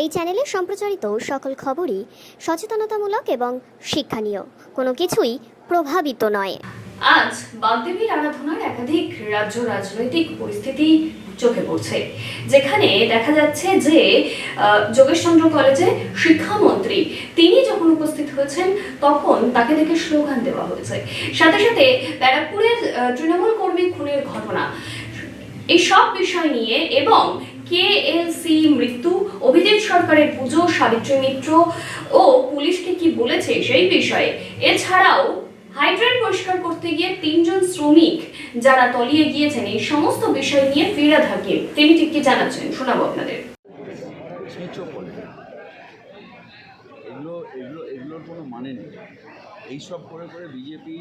এই চ্যানেলে সম্প্রচারিত সকল খবরই সচেতনতামূলক এবং শিক্ষণীয়, কোনো কিছুই প্রভাবিত নয়। আজ বাগদেবীর আরাধনার একাধিক রাজ্য রাজনৈতিক পরিস্থিতি চোখে পড়ছে, যেখানে দেখা যাচ্ছে যে যোগেশচন্দ্র কলেজে শিক্ষামন্ত্রী তিনি যখন উপস্থিত হয়েছেন তখন তাকে দেখে স্লোগান দেওয়া হয়েছে। সাথে সাথে ব্যারাকপুরের তৃণমূল কর্মী খুনের ঘটনা, এই সব বিষয় নিয়ে এবং কেএলসি মৃত্যু, অভিজিৎ সরকারের পুজো, সাবিত্রী মিত্র ও পুলিশকে কি বলেছে সেই বিষয়ে, এছাড়াও হাইড্রেন পরিষ্কার করতে গিয়ে 3 জন শ্রমিক যারা তলিয়ে গিয়েছেন, এই সমস্ত বিষয় নিয়ে ফিরহাদ হাকিম তিনি ঠিক কি জানাচ্ছেন শোনাবো আপনাদের। এগুলোর কোনো মানে নেই। এইসব করে করে বিজেপি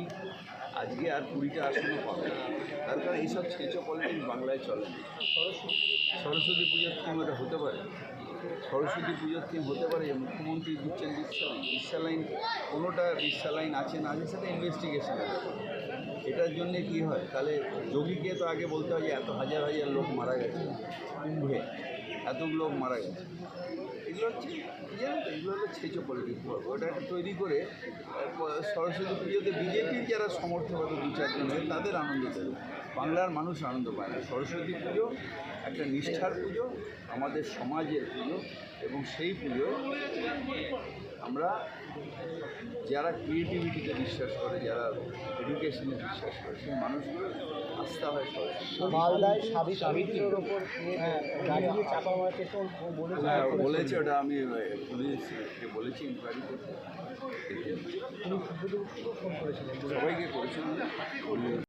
আজকে আর 20টা আসনও পাবে না। তার কারণ এইসব ছেঁচো পলিটিক্স বাংলায় চলে না। সরস্বতী পুজোর থিম এটা হতে পারে, সরস্বতী পুজোর থিম হতে পারে যে মুখ্যমন্ত্রী দিচ্ছেন বিশ্বালাইন, কোনোটা বিশ্বালাইন আছে না আছে সেটা ইনভেস্টিগেশন আছে। এটার জন্যে কী হয়, তাহলে যোগীকে তো আগে বলতে হয় যে এত হাজার হাজার লোক মারা গেছে কুম্ভে, এত লোক মারা গেছে। এগুলো হচ্ছে এগুলো হলো ছেঁচো পলিটিক্স। ওটা একটা তৈরি করে সরস্বতী পুজোতে বিজেপির যারা সমর্থক হতো 2-4 জনের, তাদের আনন্দ দেবে, বাংলার মানুষ আনন্দ পায় না। সরস্বতী পুজো একটা নিষ্ঠার পুজো, আমাদের সমাজের পুজো, এবং সেই পুজো আমরা যারা ক্রিয়েটিভিটিতে বিশ্বাস করে, যারা এডুকেশনে বিশ্বাস করে, সেই মানুষগুলো আস্থা হয় মালদায় সাবিত্রীর ওপর দাঁড়িয়ে চাপা মারার চেষ্টা বলেছে। ওটা আমি পুলিশকে বলেছি ইনকোয়ারি করতে, সবাইকে করেছিলাম।